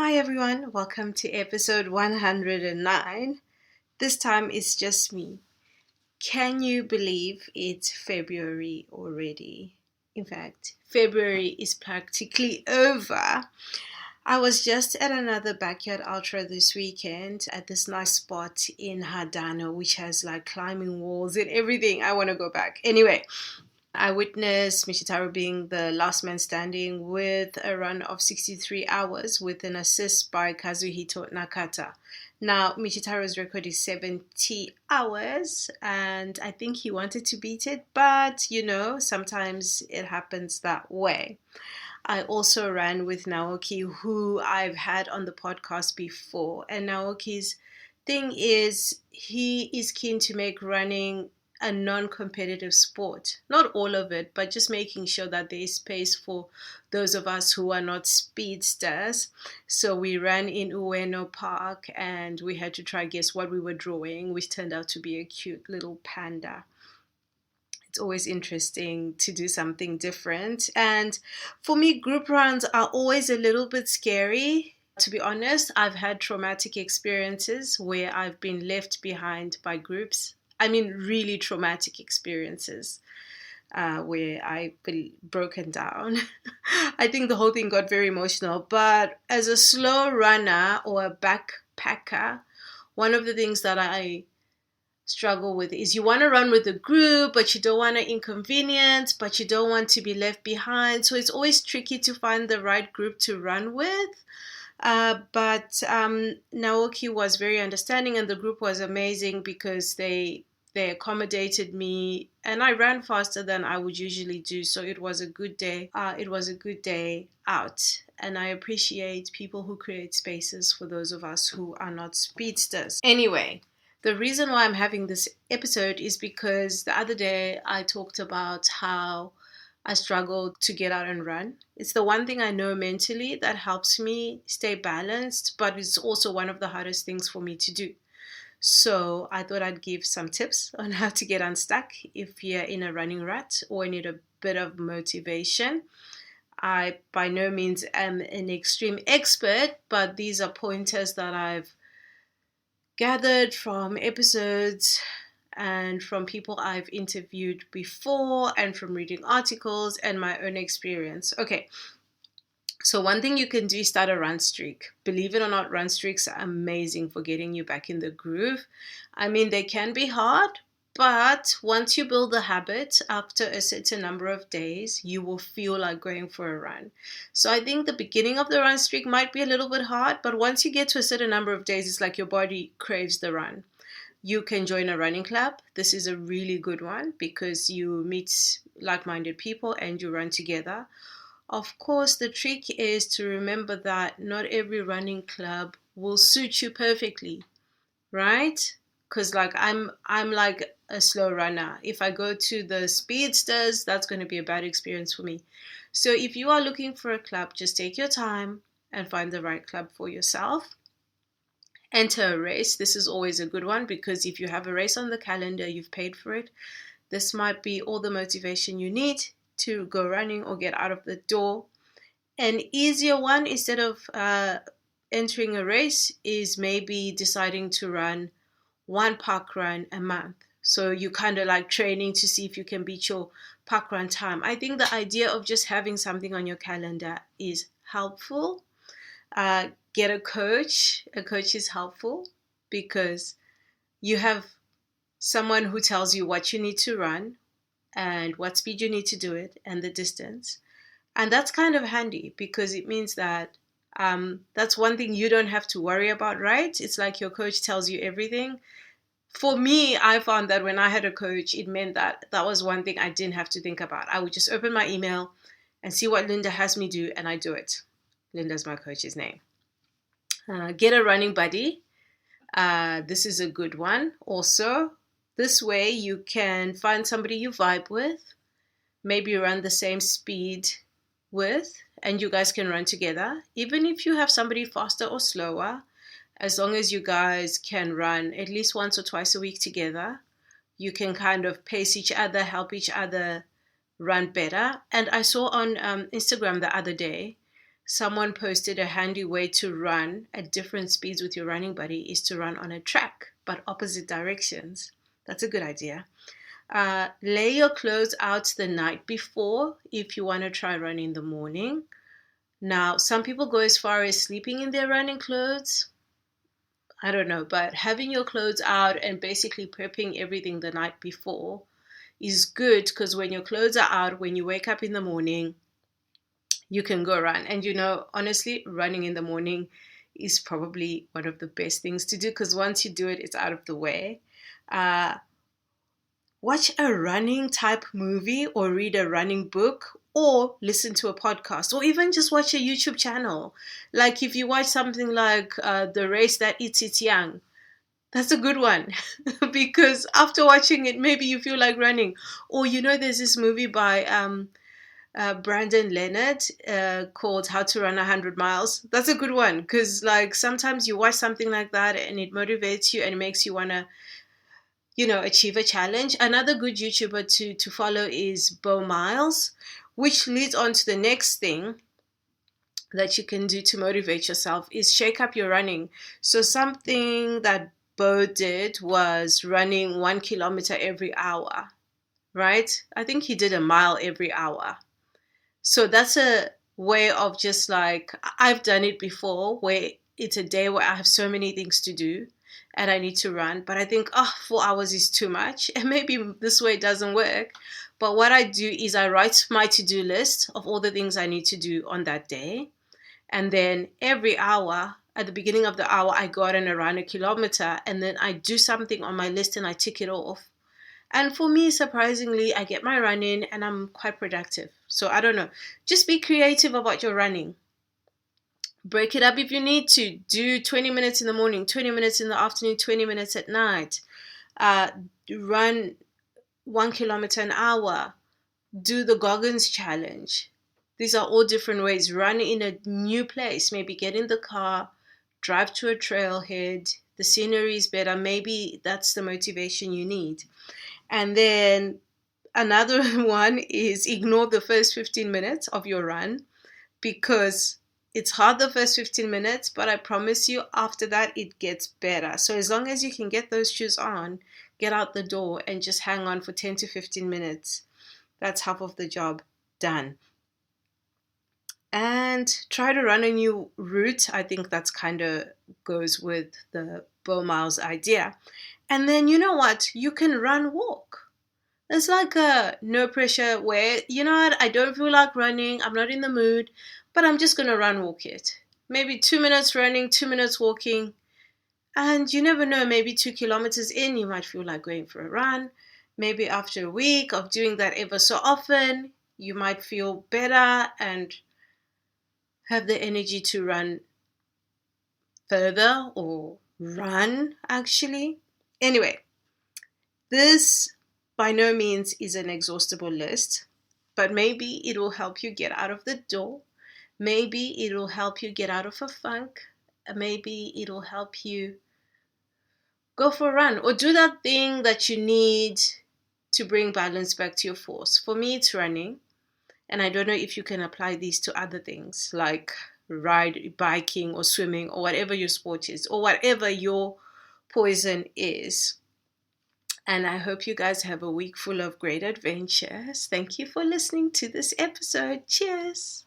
Hi everyone, welcome to episode 109. This time it's just me. Can you believe it's February already? In fact, February is practically over. I was just at another backyard ultra this weekend at this nice spot in Hadano, which has like climbing walls and everything. I want to go back. Anyway, I witnessed Michitaro being the last man standing with a run of 63 hours with an assist by Kazuhito Nakata. Now, Michitaro's record is 70 hours, and I think he wanted to beat it, but sometimes it happens that way. I also ran with Naoki, who I've had on the podcast before, and Naoki's thing is he is keen to make running a non-competitive sport. Not all of it, but just making sure that there is space for those of us who are not speedsters. So we ran in Ueno Park and we had to try guess what we were drawing, which turned out to be a cute little panda. It's always interesting to do something different. And for me, group runs are always a little bit scary. To be honest, I've had traumatic experiences where I've been left behind by groups. I mean, really traumatic experiences where I've been broken down. I think the whole thing got very emotional. But as a slow runner or a backpacker, one of the things that I struggle with is you want to run with a group, but you don't want to inconvenience, but you don't want to be left behind. So it's always tricky to find the right group to run with. But Naoki was very understanding and the group was amazing because they accommodated me and I ran faster than I would usually do. So it was a good day. It was a good day out. And I appreciate people who create spaces for those of us who are not speedsters. Anyway, the reason why I'm having this episode is because the other day I talked about how I struggle to get out and run. It's the one thing I know mentally that helps me stay balanced, but it's also one of the hardest things for me to do. So I thought I'd give some tips on how to get unstuck if you're in a running rut or need a bit of motivation. I by no means am an extreme expert, but these are pointers that I've gathered from episodes and from people I've interviewed before and from reading articles and my own experience. Okay, so one thing you can do is start a run streak. Believe it or not, run streaks are amazing for getting you back in the groove. I mean, they can be hard, but once you build the habit, after a certain number of days, you will feel like going for a run. So I think the beginning of the run streak might be a little bit hard, but once you get to a certain number of days, it's like your body craves the run. You can join a running club. This is a really good one because you meet like-minded people and you run together. Of course, the trick is to remember that not every running club will suit you perfectly, right? Because I'm like a slow runner. If I go to the speedsters, that's going to be a bad experience for me. So if you are looking for a club, just take your time and find the right club for yourself. Enter a race. This is always a good one because if you have a race on the calendar, you've paid for it. This might be all the motivation you need to go running or get out of the door. An easier one, instead of entering a race, is maybe deciding to run one park run a month. So you kind of like training to see if you can beat your park run time. I think the idea of just having something on your calendar is helpful. Get a coach. A coach is helpful because you have someone who tells you what you need to run and what speed you need to do it and the distance. And that's kind of handy because it means that that's one thing you don't have to worry about, right? It's like your coach tells you everything. For me, I found that when I had a coach, it meant that was one thing I didn't have to think about. I would just open my email and see what Linda has me do, and I do it. Linda's my coach's name. Get a running buddy. This is a good one also. This way you can find somebody you vibe with, maybe run the same speed with, and you guys can run together. Even if you have somebody faster or slower, as long as you guys can run at least once or twice a week together, you can kind of pace each other, help each other run better. And I saw on Instagram the other day, someone posted a handy way to run at different speeds with your running buddy is to run on a track, but opposite directions. That's a good idea. Lay your clothes out the night before if you want to try running in the morning. Now, some people go as far as sleeping in their running clothes. I don't know, but having your clothes out and basically prepping everything the night before is good, because when your clothes are out, when you wake up in the morning, you can go run. And honestly, running in the morning is probably one of the best things to do, because once you do it, it's out of the way. Watch a running type movie or read a running book or listen to a podcast or even just watch a YouTube channel. Like if you watch something like The Race That Eats Its Young, that's a good one because after watching it, maybe you feel like running. Or there's this movie by Brandon Leonard called How to Run 100 Miles. That's a good one because sometimes you watch something like that and it motivates you and it makes you want to achieve a challenge. Another good YouTuber to follow is Bo Miles, which leads on to the next thing that you can do to motivate yourself is shake up your running. So something that Bo did was running 1 kilometer every hour, right? I think he did a mile every hour. So that's a way of just I've done it before where it's a day where I have so many things to do and I need to run, but I think 4 hours is too much and maybe this way it doesn't work. But what I do is I write my to-do list of all the things I need to do on that day, and then every hour at the beginning of the hour I go out and run 1 kilometer, and then I do something on my list and I tick it off. And for me, surprisingly, I get my run in and I'm quite productive. So I don't know, just be creative about your running. Break it up if you need to. Do 20 minutes in the morning, 20 minutes in the afternoon, 20 minutes at night. Run 1 kilometer an hour. Do the Goggins challenge. These are all different ways. Run in a new place. Maybe get in the car, drive to a trailhead. The scenery is better. Maybe that's the motivation you need. And then another one is ignore the first 15 minutes of your run, because it's hard the first 15 minutes, but I promise you after that it gets better. So as long as you can get those shoes on, get out the door and just hang on for 10 to 15 minutes, that's half of the job done. And try to run a new route. I think that's kind of goes with the Bo Miles idea. And then you know what? You can walk. It's like a no pressure where, I don't feel like running. I'm not in the mood, but I'm just going to walk it. Maybe 2 minutes running, 2 minutes walking. And you never know, maybe 2 kilometers in, you might feel like going for a run. Maybe after a week of doing that ever so often, you might feel better and have the energy to run further or run actually. Anyway, this by no means is an exhaustible list, but maybe it will help you get out of the door. Maybe it will help you get out of a funk. Maybe it will help you go for a run or do that thing that you need to bring balance back to your force. For me, it's running. And I don't know if you can apply these to other things like biking or swimming or whatever your sport is or whatever your poison is. And I hope you guys have a week full of great adventures. Thank you for listening to this episode. Cheers.